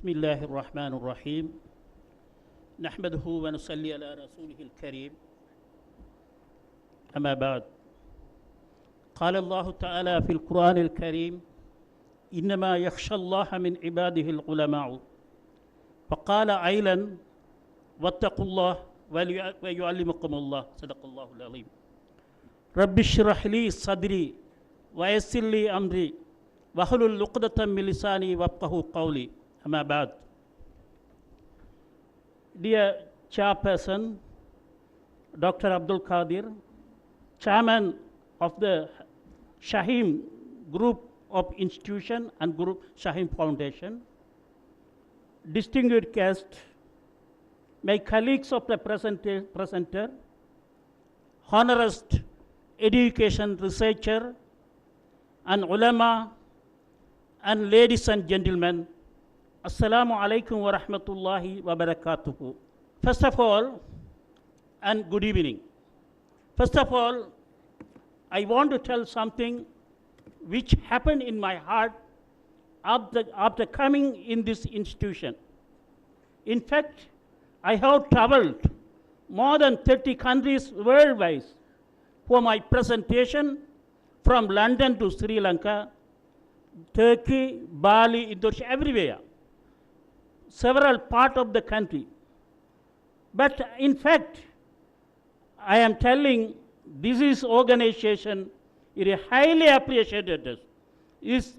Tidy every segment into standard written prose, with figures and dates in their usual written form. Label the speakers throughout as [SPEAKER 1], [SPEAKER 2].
[SPEAKER 1] بسم الله الرحمن الرحيم نحمده ونصلي على رسوله الكريم أما بعد قال الله تعالى في القرآن الكريم إنما يخشى الله من عباده العلماء وقال أيضا واتقوا الله ويعلمكم الله صدق الله العظيم رب اشرح لي صدري ويسر لي أمري واحلل عقدة من لساني يفقهوا قولي أما بعد. Dear Chairperson Dr. Abdul Qadir, Chairman of the Shaheen Group of Institution and Group Shaheen Foundation, distinguished guests, my colleagues of the presenter, honorist education researcher and ulama, and ladies and gentlemen, Assalamu alaikum wa rahmatullahi wa barakatuhu. First of all, and good evening. First of all, I want to tell something which happened in my heart after coming in this institution. In fact, I have traveled more than 30 countries worldwide for my presentation, from London to Sri Lanka, Turkey, Bali, Indonesia, everywhere, several parts of the country. But in fact, I am telling this organization is highly appreciated, is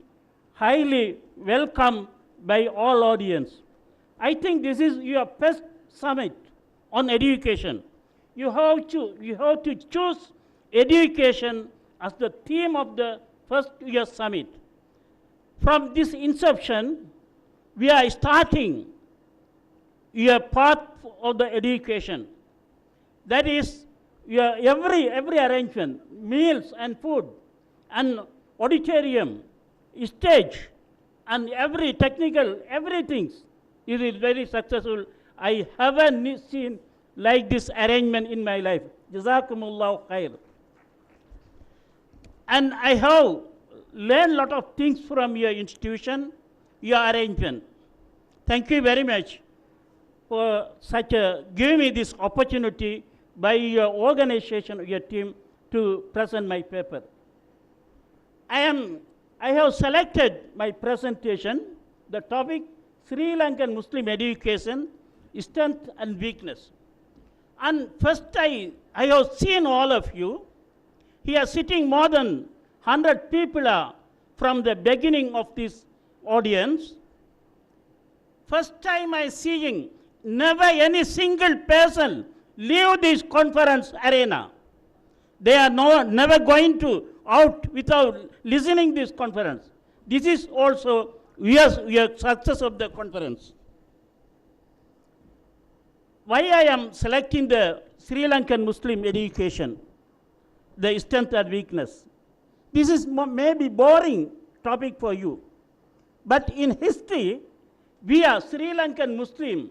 [SPEAKER 1] highly welcomed by all audience. I think this is your first summit on education. You have to choose education as the theme of the first year summit. From this inception, we are starting your path of the education. That is, your every arrangement, meals and food, and auditorium, stage, and every technical, everything is very successful. I haven't seen like this arrangement in my life. Jazakumullahu khair. And I have learned a lot of things from your institution, your arrangement. Thank you very much for giving me this opportunity by your organization, your team, to present my paper. I have selected my presentation, the topic Sri Lankan Muslim education, strength and weakness. And first I have seen all of you. Here sitting more than 100 people are from the beginning of this audience. First time I seeing never any single person leave this conference arena. They are never going to out without listening this conference. This is also your success of the conference. Why I am selecting the Sri Lankan Muslim education, the strength and weakness. This is maybe boring topic for you. But in history, we are Sri Lankan Muslim,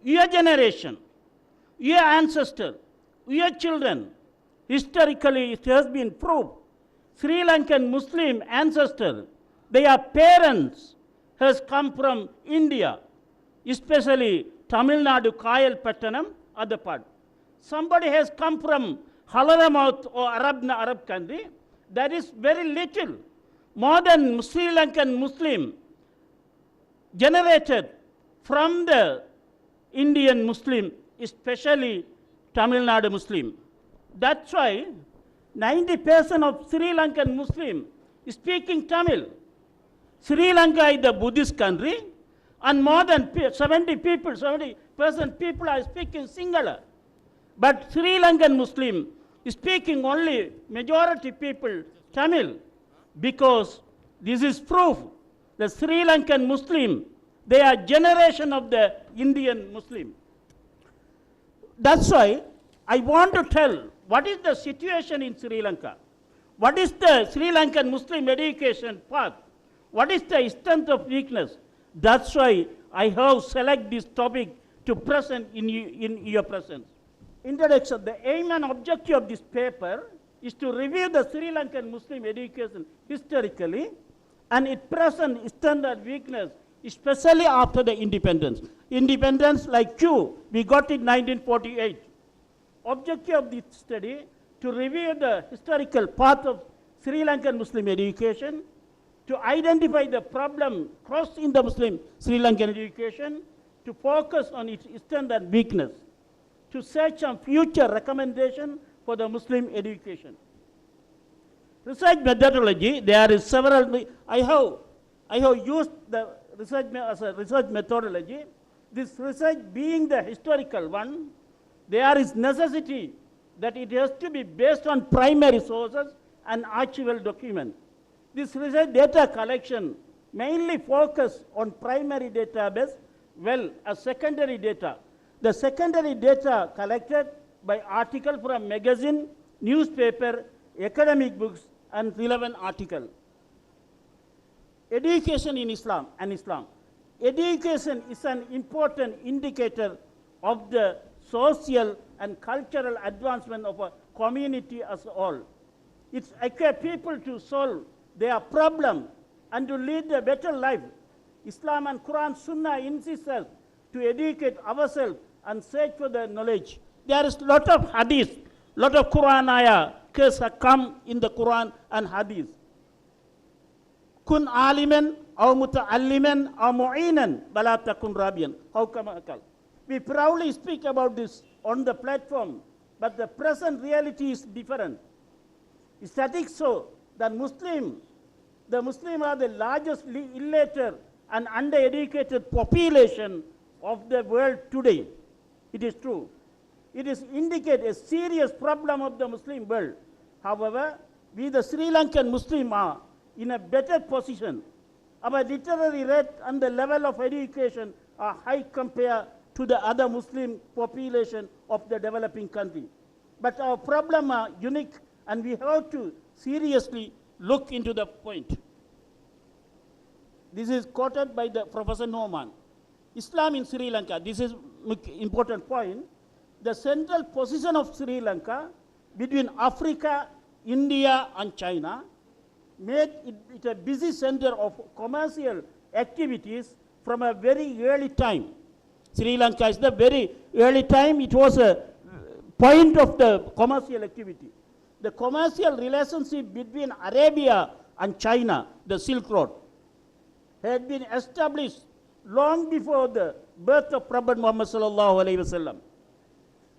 [SPEAKER 1] your generation, your ancestor, your children. Historically, it has been proved. Sri Lankan Muslim ancestor, their parents has come from India, especially Tamil Nadu, Kayal Pattanam, other part. Somebody has come from Haladamaut or Arab country. That is very little. More than Sri Lankan Muslim generated from the Indian Muslim, especially Tamil Nadu Muslim. That's why 90% of Sri Lankan Muslim is speaking Tamil. Sri Lanka is the Buddhist country, and more than 70% people are speaking Sinhala. But Sri Lankan Muslim is speaking only majority people Tamil, because this is proof the Sri Lankan Muslim, they are generation of the Indian Muslim. That's why I want to tell what is the situation in Sri Lanka. What is the Sri Lankan Muslim education path? What is the strength of weakness? That's why I have selected this topic to present in your presence. Introduction. The aim and objective of this paper is to review the Sri Lankan Muslim education historically and its present strength and weakness especially after the independence. Independence like Q, we got it in 1948. Objective of this study to review the historical path of Sri Lankan Muslim education, to identify the problem crossed in the Muslim Sri Lankan education, to focus on its strength and weakness, to search some future recommendation for the Muslim education. Research methodology, there is several, I have used the research as a research methodology. This research being the historical one, there is necessity that it has to be based on primary sources and archival documents. This research data collection mainly focus on primary database well as secondary data. The secondary data collected by article from magazine, newspaper, academic books, and relevant article. Education in Islam and Islam. Education is an important indicator of the social and cultural advancement of a community as a whole. It equips people to solve their problem and to lead a better life. Islam and Quran Sunnah insist us to educate ourselves and search for the knowledge. There is a lot of hadith, lot of Quran ayah come in the Quran and hadith. Kun aliman aw muta'alliman aw mu'inan bala takun rabiyan. How come akal? We proudly speak about this on the platform, but the present reality is different. Statistics show that the Muslim are the largest illiterate and undereducated population of the world today. It is true. It is indicate a serious problem of the Muslim world. However, we the Sri Lankan Muslim are in a better position. Our literary rate and the level of education are high compared to the other Muslim population of the developing country. But our problem are unique, and we have to seriously look into the point. This is quoted by the Professor Norman. Islam in Sri Lanka, this is important point. The central position of Sri Lanka between Africa, India, and China made it a busy center of commercial activities from a very early time. Sri Lanka is the very early time, it was a point of the commercial activity. The commercial relationship between Arabia and China, the Silk Road, had been established long before the birth of Prophet Muhammad sallallahu alaihi wasallam.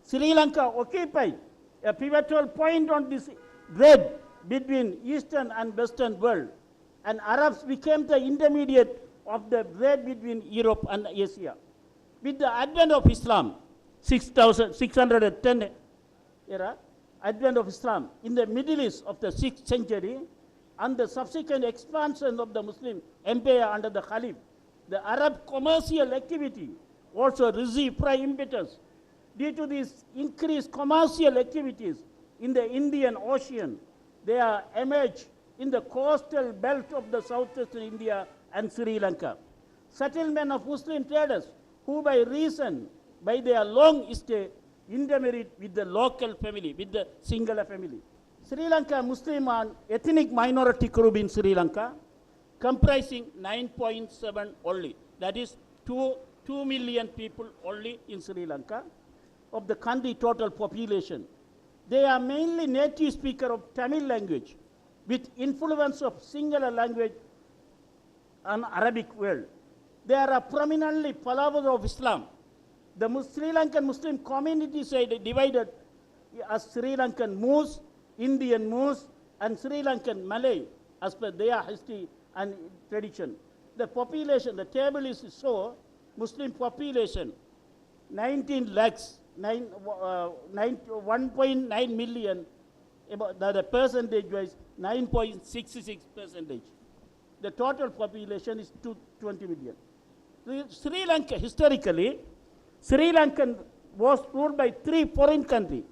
[SPEAKER 1] Sri Lanka occupied a pivotal point on this thread between Eastern and Western world, and Arabs became the intermediate of the thread between Europe and Asia. With the advent of Islam, 610 era, advent of Islam in the Middle East of the 6th century, and the subsequent expansion of the Muslim empire under the Caliph, the Arab commercial activity also received prime impetus. Due to these increased commercial activities in the Indian Ocean, they are emerged in the coastal belt of the southwestern India and Sri Lanka. Settlement of Muslim traders who by their long stay, intermarried with the local family, with the singular family. Sri Lanka Muslim are ethnic minority group in Sri Lanka, comprising 9.7 only. That is 2 million people only in Sri Lanka of the country total population. They are mainly native speaker of Tamil language with influence of singular language and Arabic world. They are prominently followers of Islam. The Sri Lankan Muslim community is divided as Sri Lankan Moors, Indian Moors, and Sri Lankan Malay as per their history and tradition. The population, the table is so, Muslim population, 19 lakhs, 1.9 million, about the percentage was 9.66%. The total population is 20 million. Sri Lanka, historically, Sri Lankan was ruled by 3 foreign countries.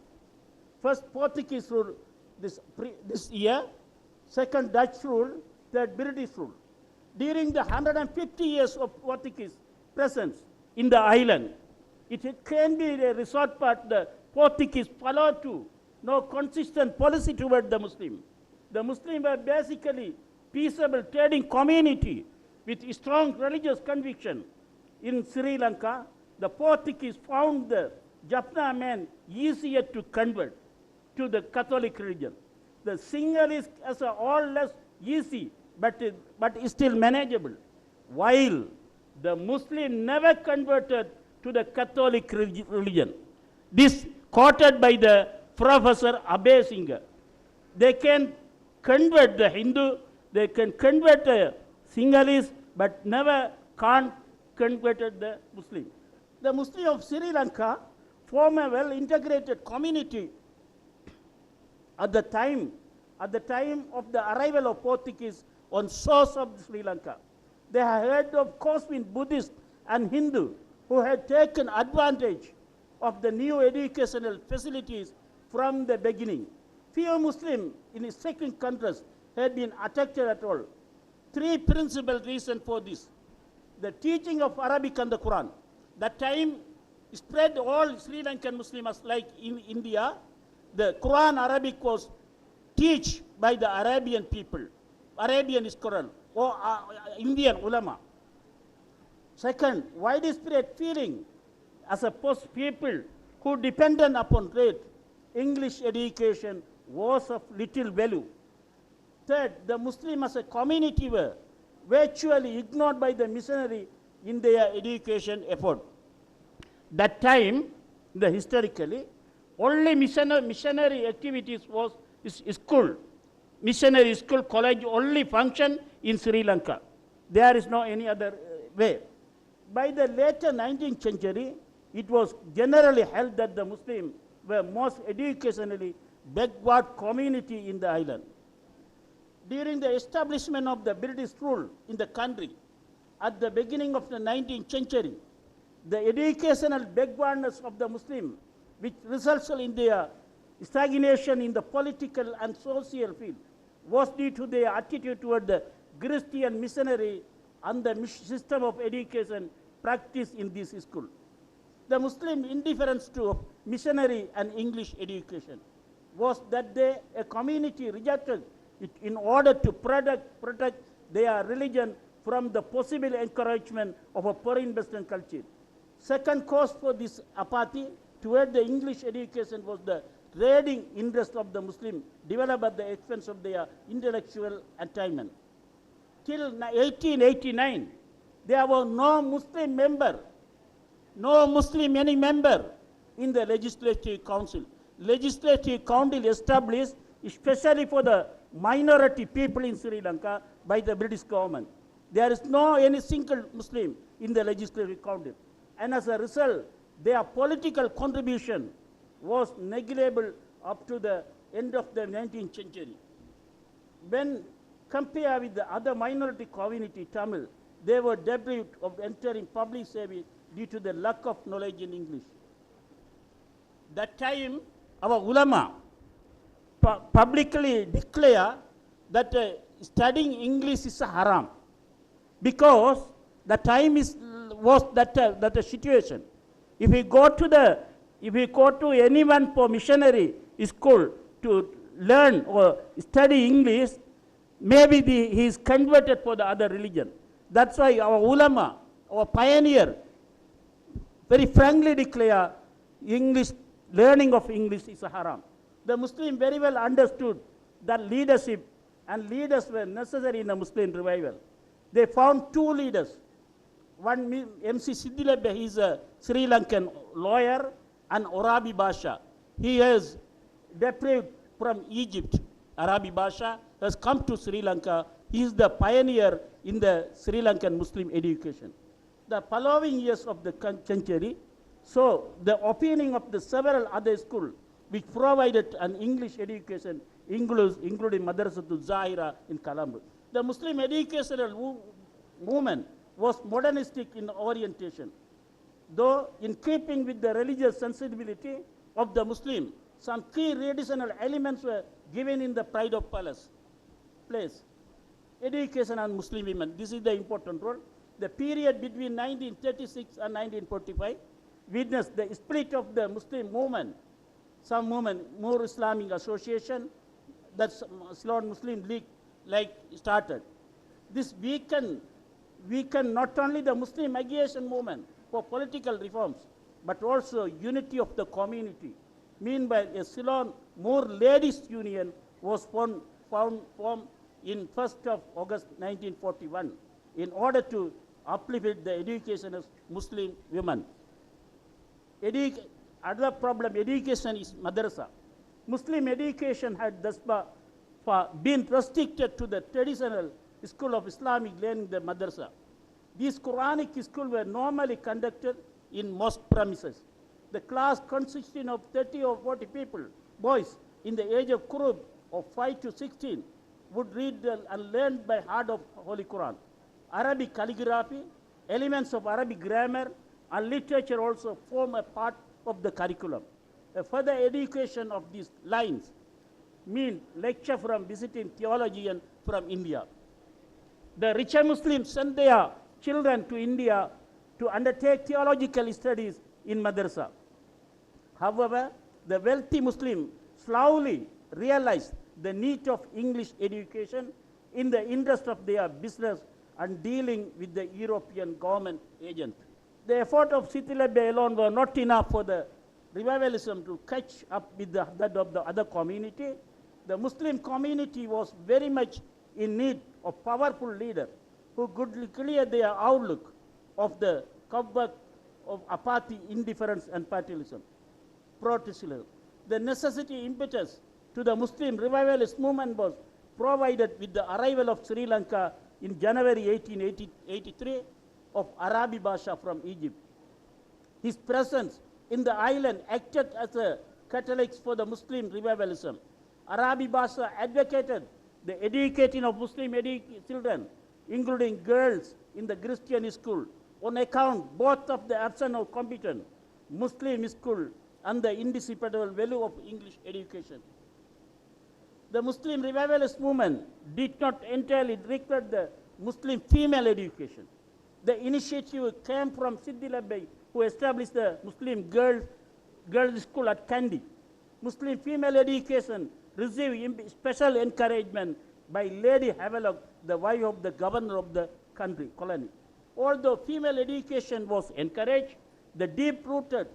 [SPEAKER 1] First, Portuguese rule this year, second, Dutch rule, third, British rule. During the 150 years of Portuguese presence in the island, it can be a resort part the Portuguese followed to no consistent policy toward the Muslim. The Muslim were basically peaceable trading community with strong religious conviction. In Sri Lanka, the Portuguese found the Jaffna man easier to convert to the Catholic religion. The Sinhalese as a all less easy, but is still manageable, while the Muslim never converted to the Catholic religion. This quoted by the Professor Abhay Singh. They can convert the Hindu, they can convert the Sinhalese, but never can't convert the Muslim. The Muslim of Sri Lanka form a well-integrated community at the time of the arrival of Portuguese on shores of Sri Lanka. They had heard of Cosmin Buddhist and Hindu who had taken advantage of the new educational facilities from the beginning. Few Muslims in the second contrast had been attacked at all. Three principal reasons for this. The teaching of Arabic and the Quran. That time spread all Sri Lankan Muslims like in India. The Quran Arabic was taught by the Arabian people. Arabian scholar or Indian ulama. Second, widespread feeling as a post people who depended upon trade, English education was of little value. Third, the Muslims as a community were virtually ignored by the missionary in their education effort. That time, historically, only missionary activities was school. Missionary school, college only function in Sri Lanka. There is no any other way. By the later 19th century, it was generally held that the Muslims were most educationally backward community in the island. During the establishment of the British rule in the country, at the beginning of the 19th century, the educational backwardness of the Muslims, which results in their stagnation in the political and social field, was due to their attitude toward the Christian missionary and the system of education practiced in this school. The Muslim indifference to missionary and English education was that a community rejected it in order to protect their religion from the possible encouragement of a foreign Western culture. Second cause for this apathy toward the English education was the raiding interest of the Muslim developed at the expense of their intellectual attainment. Till 1889, there was no Muslim member in the Legislative Council. Legislative Council established especially for the minority people in Sri Lanka by the British government. There is no any single Muslim in the Legislative Council. And as a result, their political contribution was negligible up to the end of the 19th century. When compared with the other minority community, Tamil, they were deprived of entering public service due to the lack of knowledge in English. That time, our ulama publicly declare that studying English is a haram, because the time was that situation. If we go to anyone for missionary school to learn or study English, maybe he is converted for the other religion. That's why our ulama, our pioneer, very frankly declare learning of English is a haram. The Muslim very well understood that leadership and leaders were necessary in a Muslim revival. They found two leaders. One, M.C. Siddilebbe, he is a Sri Lankan lawyer, and Arabi Basha. He has deprived from Egypt. Arabi Basha has come to Sri Lanka. He is the pioneer in the Sri Lankan Muslim education. The following years of the century, so the opening of the several other schools which provided an English education, including Madrasatul Zahira in Colombo. The Muslim educational movement was modernistic in orientation. Though in keeping with the religious sensibility of the Muslim, some key traditional elements were given in the Pride of place. Education and Muslim women, this is the important role. The period between 1936 and 1945 witnessed the split of the Muslim movement. Some movement, more Islamic association, that Ceylon Muslim League started. This weakened weaken not only the Muslim agitation movement for political reforms, but also unity of the community. Meanwhile, a Ceylon Moor Ladies Union was formed in 1st of August 1941 in order to uplift the education of Muslim women. Other problem, education is madrasa. Muslim education had thus far been restricted to the traditional school of Islamic learning, the madrasa. These Quranic schools were normally conducted in mosque premises. The class consisting of 30 or 40 people, boys in the age of Qurub of 5 to 16, would read and learn by heart of Holy Quran. Arabic calligraphy, elements of Arabic grammar, and literature also form a part of the curriculum. A further education of these lines mean lecture from visiting theologian from India. The richer Muslims sent their children to India to undertake theological studies in madrasa. However, the wealthy Muslims slowly realized the need of English education in the interest of their business and dealing with the European government agent. The effort of Siti Labbe alone were not enough for the revivalism to catch up with that of the other community. The Muslim community was very much in need of powerful leaders who could clear their outlook of the cobweb of apathy, indifference, and patriotism. The necessity impetus to the Muslim revivalist movement was provided with the arrival of Sri Lanka in January 1883 of Arabi Basha from Egypt. His presence in the island acted as a catalyst for the Muslim revivalism. Arabi Basha advocated the educating of Muslim children, including girls in the Christian school, on account both of the absence of competent Muslim school and the indisputable value of English education. The Muslim revivalist movement did not entirely neglect the Muslim female education. The initiative came from Sidi Labbe, who established the Muslim girls school at Kandy. Muslim female education received special encouragement by Lady Havelock, the wife of the governor of the country, Colonial. Although female education was encouraged, the deep-rooted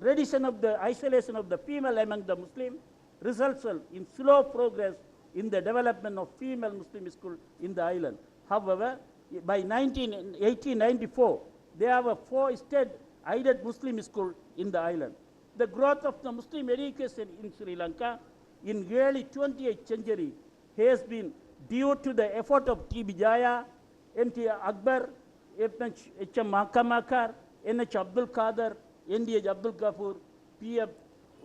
[SPEAKER 1] tradition of the isolation of the female among the Muslims resulted in slow progress in the development of female Muslim school in the island. However, by 1894, there were 4 state-aided Muslim schools in the island. The growth of the Muslim education in Sri Lanka in early 20th century has been due to the effort of T.B. Jaya, N.T. Akbar, H.M. Makamakar, N.H. Abdul Qadir, N.D.H. Abdul Ghaffur, P.F.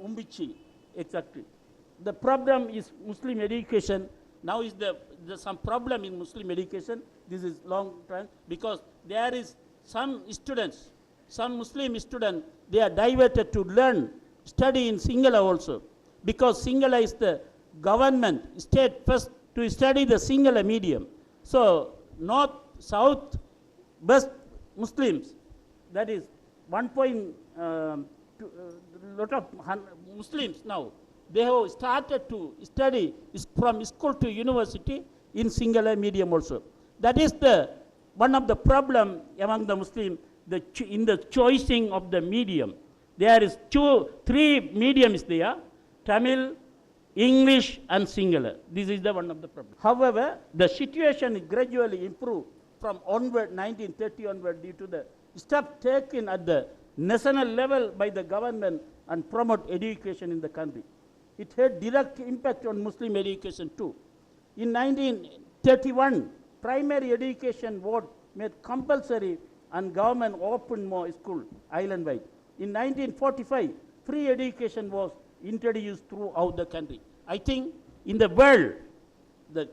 [SPEAKER 1] Umbichi, exactly. The problem is Muslim education. Now is there's some problem in Muslim education. This is long time because there is some students, some Muslim students, they are diverted to learn, study in Sinhala also. Because Sinhala is the government, state first to study the Sinhala medium. So north, south, west Muslims, that is lot of Muslims now, they have started to study from school to university in Sinhala medium also. That is one of the problem among the Muslims in the choosing of the medium. There is 3 mediums there, Tamil, English, and Sinhala. This is one of the problems. However, the situation gradually improved from 1930 onward due to the step taken at the national level by the government and promote education in the country. It had direct impact on Muslim education too. In 1931, primary education was made compulsory and government opened more schools island-wide. In 1945, free education was introduced throughout the country. I think in the world, the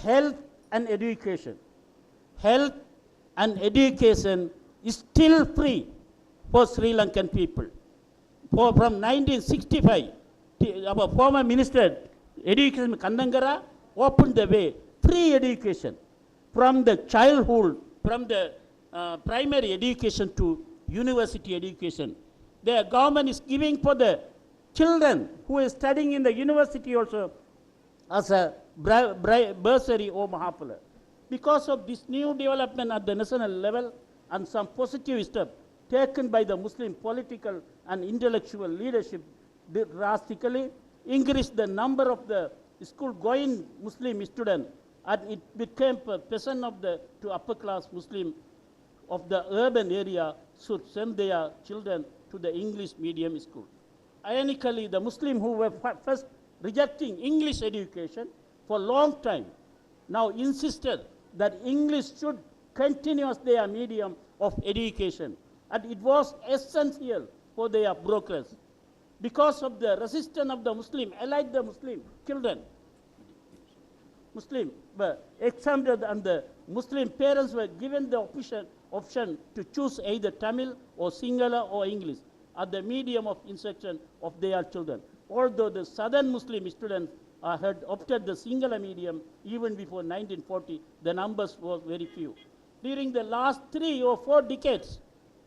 [SPEAKER 1] health and education is still free for Sri Lankan people. From 1965, our former minister, Education Kandangara, opened the way, free education from the childhood, from the primary education to university education. The government is giving for the children who are studying in the university also as a bursary or mahapala. Because of this new development at the national level and some positive steps taken by the Muslim political and intellectual leadership drastically increased the number of the school-going Muslim students, and it became a percent of the to upper-class Muslim of the urban area should send their children to the English medium school. Ironically, the Muslims who were first rejecting English education for a long time now insisted that English should continue as their medium of education, and it was essential for their progress. Because of the resistance of the Muslim, allied the Muslim children, Muslim were exempted, and the Muslim parents were given the option to choose either Tamil or Sinhala or English as the medium of instruction of their children. Although the southern Muslim students had opted the Sinhala medium even before 1940, the numbers were very few. During the last 3 or 4 decades,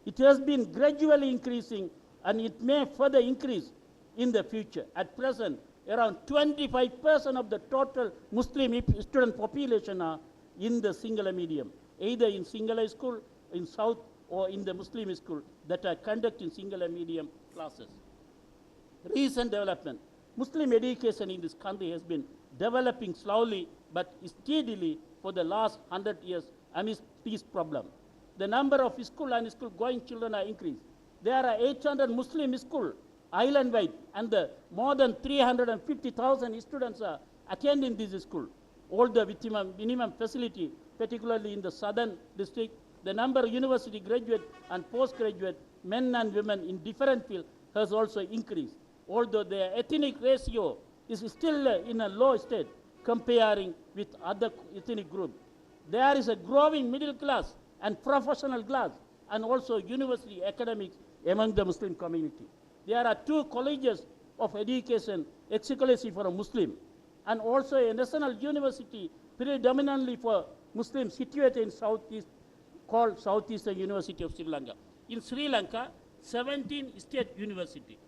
[SPEAKER 1] it has been gradually increasing, and it may further increase in the future. At present, around 25% of the total Muslim student population are in the Sinhala medium, either in Sinhala school, in South, or in the Muslim school that are conducting Sinhala medium classes. Recent development. Muslim education in this country has been developing slowly but steadily for the last 100 years amidst these problems. The number of school and school-going children are increased. There are 800 Muslim schools island-wide, and more than 350,000 students are attending this school. All the minimum facility, particularly in the southern district, the number of university graduate and postgraduate men and women in different fields has also increased. Although their ethnic ratio is still in a low state comparing with other ethnic groups. There is a growing middle class and professional class, and also university academics among the Muslim community. There are 2 colleges of education exclusively for a Muslim, and also a national university predominantly for Muslims situated in Southeast, called Southeastern University of Sri Lanka. In Sri Lanka, 17 state university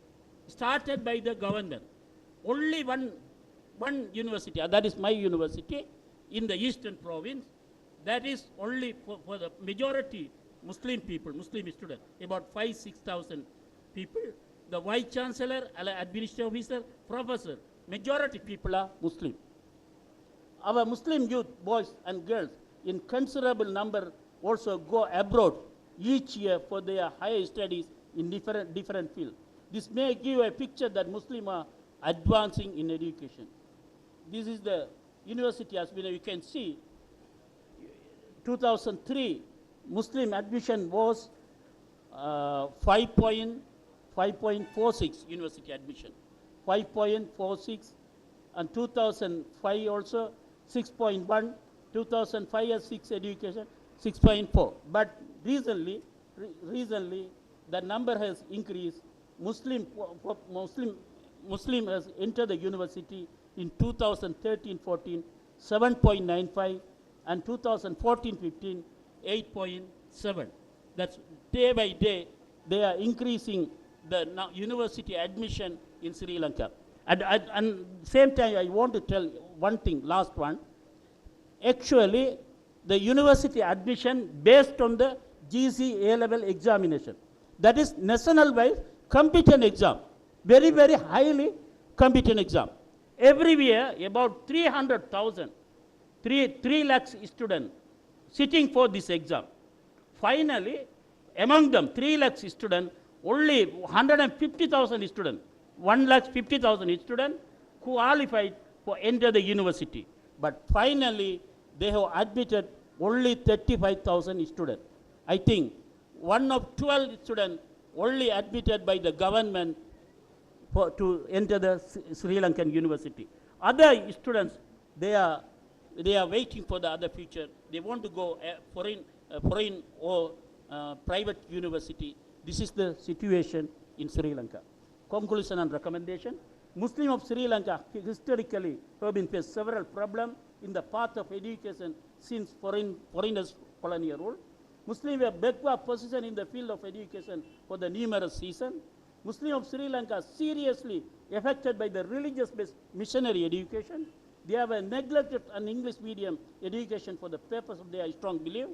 [SPEAKER 1] started by the government. Only one university, that is my university, in the eastern province, that is only for the majority Muslim people, Muslim students, about 5,000-6,000 people. The vice chancellor, administrative officer, professor, majority people are Muslim. Our Muslim youth, boys and girls, in considerable number also go abroad each year for their higher studies in different fields. This may give a picture that Muslims are advancing in education. This is the university as you can see. 2003, Muslim admission was 5.46 university admission, 5.46, and 2005 also 6.1, 2005 as 6 education, 6.4. But recently the number has increased. Muslim has entered the university in 2013-14, 7.95, and 2014-15, 8.7. That's day by day they are increasing the university admission in Sri Lanka. And same time I want to tell one thing, last one. Actually, the university admission based on the GC A-level examination. That is national-wise competent exam. Very, very highly competent exam. Every year, about 300,000, 3 lakhs students sitting for this exam. Finally, among them, 3 lakhs students, only 150,000 students, 1,50,000 students qualified for enter the university. But finally, they have admitted only 35,000 students. I think one of 12 students only admitted by the government to enter the Sri Lankan university. Other students, they are waiting for the other future. They want to go foreign or private university. This is the situation in Sri Lanka. Conclusion and recommendation. Muslims of Sri Lanka historically have been faced several problems in the path of education since foreigners' colonial rule. Muslims were backward position in the field of education for the numerous seasons. Muslims of Sri Lanka seriously affected by the religious-based missionary education. They have neglected an English medium education for the purpose of their strong belief.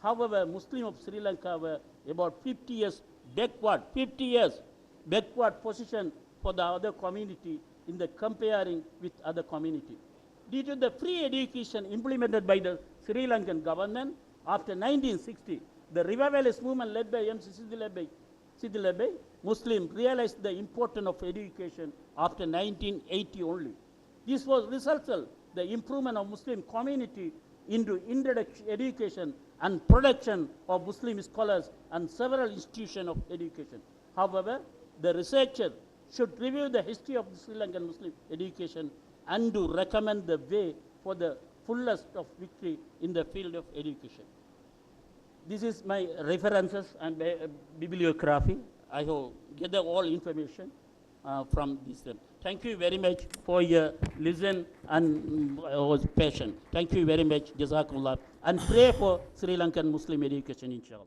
[SPEAKER 1] However, Muslims of Sri Lanka were about 50 years backward, 50 years backward position for the other community in the comparing with other community. Due to the free education implemented by the Sri Lankan government after 1960, the Revivalist movement led by M.S. Sidilebe, Muslims realized the importance of education after 1980 only. This was resulted the improvement of Muslim community into introduction education and production of Muslim scholars and several institutions of education. However, the researcher should review the history of the Sri Lankan Muslim education and to recommend the way for the fullest of victory in the field of education. This is my references and bibliography. I have gathered all information from this. Thank you very much for your listen and passion. Thank you very much, Jazakumullah. And pray for Sri Lankan Muslim education, inshallah.